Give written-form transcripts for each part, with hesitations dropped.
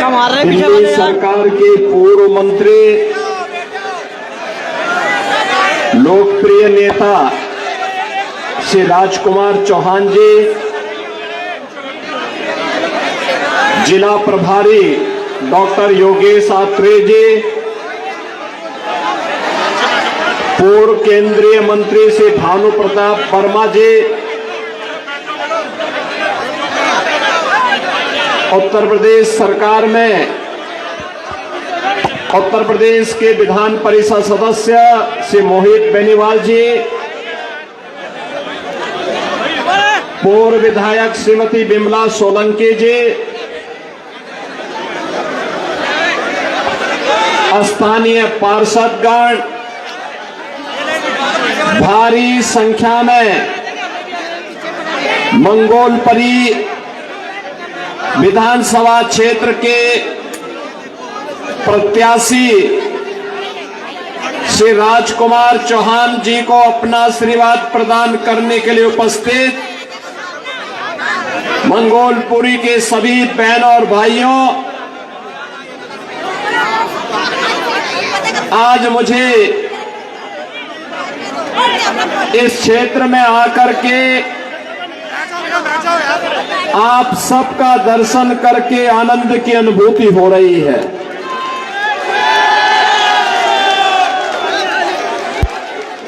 दिल्ली सरकार के पूर्व मंत्री, लोकप्रिय नेता श्री राजकुमार चौहान जी, जिला प्रभारी डॉक्टर योगेश आत्रेय जी, पूर्व केंद्रीय मंत्री श्री भानु प्रताप वर्मा जी, उत्तर प्रदेश सरकार में उत्तर प्रदेश के विधान परिषद सदस्य श्री मोहित बेनीवाल जी, पूर्व विधायक श्रीमती बिमला सोलंकी जी, स्थानीय पार्षदगण, भारी संख्या में मंगोलपरी विधानसभा क्षेत्र के प्रत्याशी श्री राजकुमार चौहान जी को अपना आशीर्वाद प्रदान करने के लिए उपस्थित मंगोलपुरी के सभी बहनों और भाइयों, आज मुझे इस क्षेत्र में आकर के आप सबका दर्शन करके आनंद की अनुभूति हो रही है।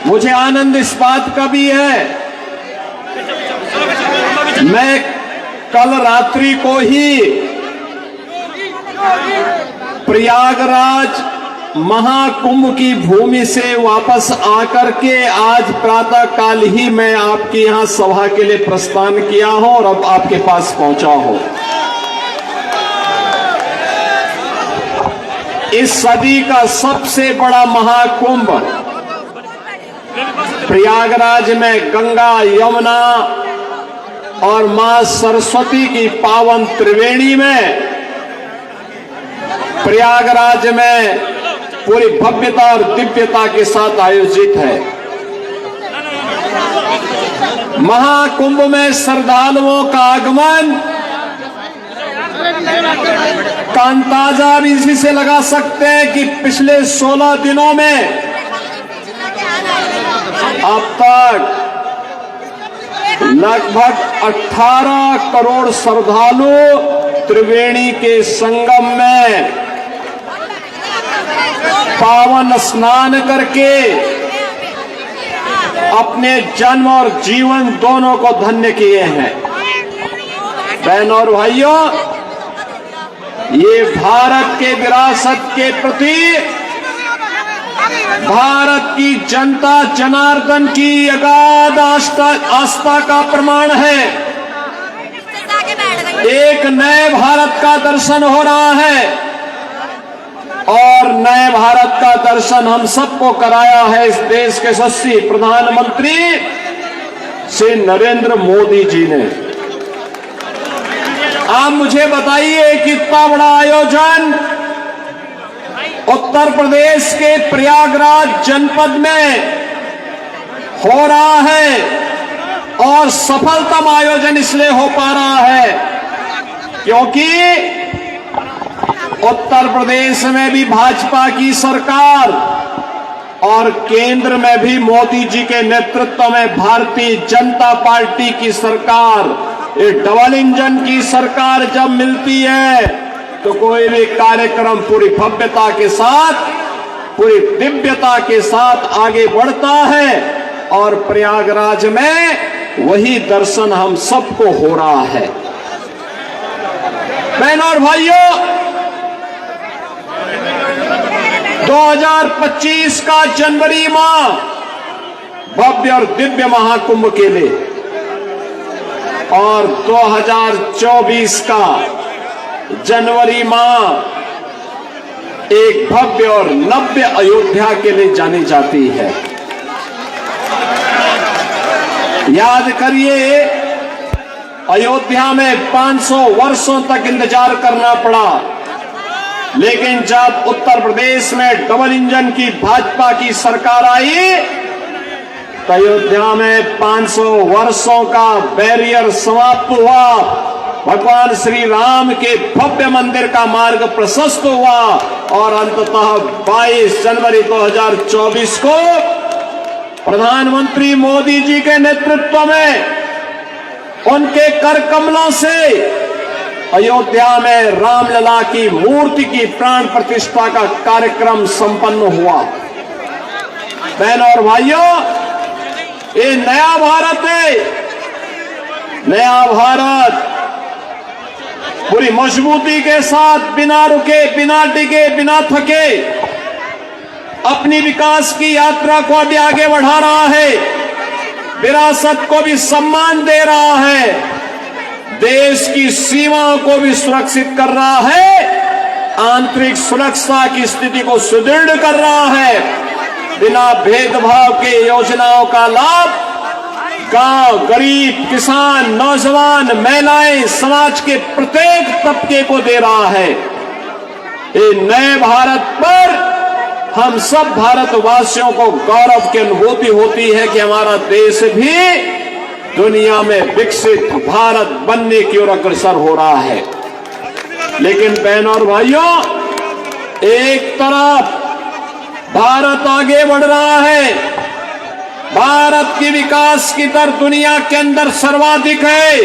मुझे आनंद इस बात का भी है, मैं कल रात्रि को ही प्रयागराज महाकुंभ की भूमि से वापस आकर के आज प्रातः काल ही मैं आपके यहां सभा के लिए प्रस्थान किया हूं और अब आपके पास पहुंचा हूं। इस सदी का सबसे बड़ा महाकुंभ प्रयागराज में गंगा, यमुना और मां सरस्वती की पावन त्रिवेणी में प्रयागराज में पूरी भव्यता और दिव्यता के साथ आयोजित है। महाकुंभ में श्रद्धालुओं का आगमन का अंदाजा भी इसी से लगा सकते हैं कि पिछले 16 दिनों में अब तक लगभग 18 करोड़ श्रद्धालु त्रिवेणी के संगम में पावन स्नान करके अपने जन्म और जीवन दोनों को धन्य किए हैं। बहनों और भाइयों, ये भारत के विरासत के प्रति भारत की जनता जनार्दन की अगाध आस्था का प्रमाण है। एक नए भारत का दर्शन हो रहा है और नए भारत का दर्शन हम सबको कराया है इस देश के यशस्वी प्रधानमंत्री श्री नरेंद्र मोदी जी ने। आप मुझे बताइए कि इतना बड़ा आयोजन उत्तर प्रदेश के प्रयागराज जनपद में हो रहा है और सफलतम आयोजन इसलिए हो पा रहा है क्योंकि उत्तर प्रदेश में भी भाजपा की सरकार और केंद्र में भी मोदी जी के नेतृत्व में भारतीय जनता पार्टी की सरकार, ये डबल इंजन की सरकार जब मिलती है तो कोई भी कार्यक्रम पूरी भव्यता के साथ, पूरी दिव्यता के साथ आगे बढ़ता है और प्रयागराज में वही दर्शन हम सबको हो रहा है। बहनों और भाइयों, 2025 का जनवरी माह भव्य और दिव्य महाकुंभ के लिए और 2024 का जनवरी माह एक भव्य और नव्य अयोध्या के लिए जानी जाती है। याद करिए, अयोध्या में 500 वर्षों तक इंतजार करना पड़ा, लेकिन जब उत्तर प्रदेश में डबल इंजन की भाजपा की सरकार आई तो अयोध्या में 500 वर्षों का बैरियर समाप्त हुआ भगवान श्री राम के भव्य मंदिर का मार्ग प्रशस्त हुआ और अंततः 22 जनवरी 2024 को प्रधानमंत्री मोदी जी के नेतृत्व में उनके कर कमलों से अयोध्या में रामलला की मूर्ति की प्राण प्रतिष्ठा का कार्यक्रम संपन्न हुआ। बहनों और भाइयों, ये नया भारत है। नया भारत पूरी मजबूती के साथ, बिना रुके, बिना डिगे, बिना थके अपनी विकास की यात्रा को अभी आगे बढ़ा रहा है। विरासत को भी सम्मान दे रहा है, देश की सीमाओं को भी सुरक्षित कर रहा है, आंतरिक सुरक्षा की स्थिति को सुदृढ़ कर रहा है। बिना भेदभाव के योजनाओं का लाभ गांव, गरीब, किसान, नौजवान, महिलाएं, समाज के प्रत्येक तबके को दे रहा है। ये नए भारत पर हम सब भारतवासियों को गौरव की अनुभूति होती है कि हमारा देश भी दुनिया में विकसित भारत बनने की ओर अग्रसर हो रहा है। लेकिन बहनों और भाइयों, एक तरफ भारत आगे बढ़ रहा है, भारत की विकास की दर दुनिया के अंदर सर्वाधिक है,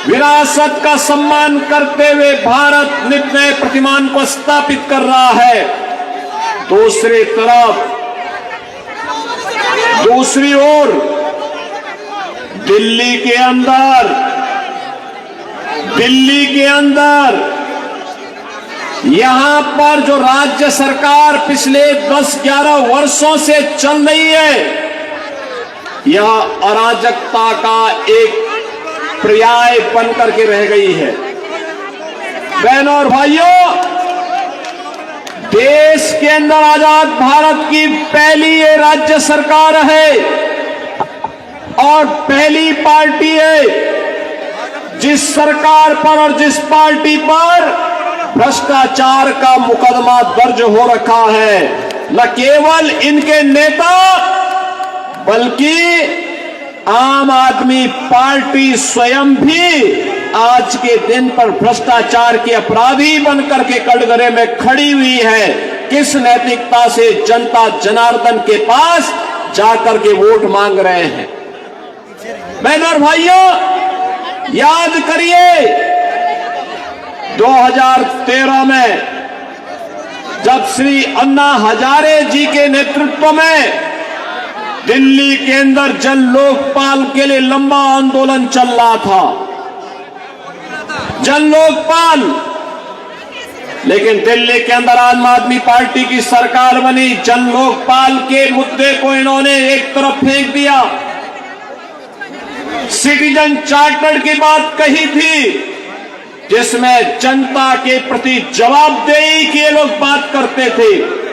विरासत का सम्मान करते हुए भारत नित नए प्रतिमान को स्थापित कर रहा है। दूसरी तरफ, दूसरी ओर दिल्ली के अंदर यहां पर जो राज्य सरकार पिछले 10-11 वर्षों से चल रही है, यह अराजकता का एक पर्याय बन करके रह गई है। बहनों और भाइयों, देश के अंदर आजाद भारत की पहली ये राज्य सरकार है और पहली पार्टी है जिस सरकार पर और जिस पार्टी पर भ्रष्टाचार का मुकदमा दर्ज हो रखा है। न केवल इनके नेता बल्कि आम आदमी पार्टी स्वयं भी आज के दिन पर भ्रष्टाचार के अपराधी बनकर के कटघरे में खड़ी हुई है। किस नैतिकता से जनता जनार्दन के पास जाकर के वोट मांग रहे हैं। बहनों और भाइयों, याद करिए 2013 में जब श्री अन्ना हजारे जी के नेतृत्व में दिल्ली के अंदर जन लोकपाल के लिए लंबा आंदोलन चल रहा था, जन लोकपाल, लेकिन दिल्ली के अंदर आम आदमी पार्टी की सरकार बनी। जन लोकपाल के मुद्दे को इन्होंने एक तरफ फेंक दिया। सिटीजन चार्टर की बात कही थी जिसमें जनता के प्रति जवाबदेही की लोग बात करते थे,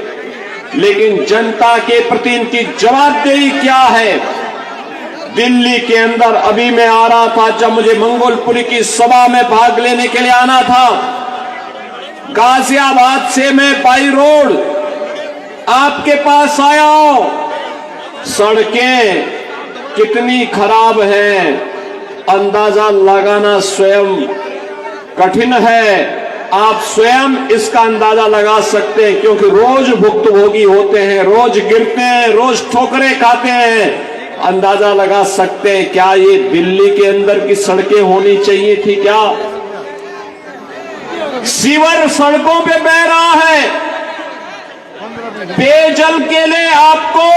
लेकिन जनता के प्रति इनकी जवाबदेही क्या है। दिल्ली के अंदर अभी मैं आ रहा था, जब मुझे मंगोलपुरी की सभा में भाग लेने के लिए आना था, गाजियाबाद से मैं बाई रोड आपके पास आया हूं। सड़कें कितनी खराब हैं, अंदाजा लगाना स्वयं कठिन है। आप स्वयं इसका अंदाजा लगा सकते हैं, क्योंकि रोज भुक्तभोगी होते हैं, रोज गिरते हैं, रोज ठोकरें खाते हैं। अंदाजा लगा सकते हैं क्या ये दिल्ली के अंदर की सड़कें होनी चाहिए थी क्या? सीवर सड़कों पे बह रहा है। पेयजल के लिए आपको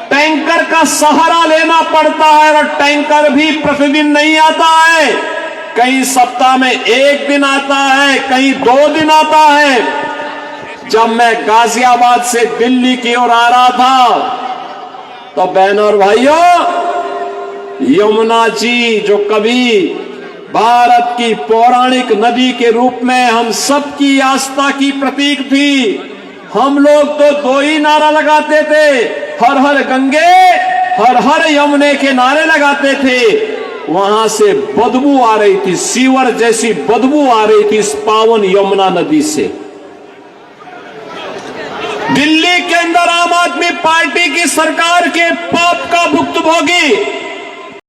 टैंकर का सहारा लेना पड़ता है और टैंकर भी प्रतिदिन नहीं आता है। कई सप्ताह में एक दिन आता है, कई 2 दिन आता है। जब मैं गाजियाबाद से दिल्ली की ओर आ रहा था तो बहनों और भाइयों, यमुना जी जो कभी भारत की पौराणिक नदी के रूप में हम सबकी आस्था की प्रतीक थी, हम लोग तो 2 ही नारा लगाते थे, हर हर गंगे हर हर यमुने के नारे लगाते थे। वहां से बदबू आ रही थी, सीवर जैसी बदबू आ रही थी इस पावन यमुना नदी से। दिल्ली के अंदर आम आदमी पार्टी की सरकार के पाप का भुक्तभोगी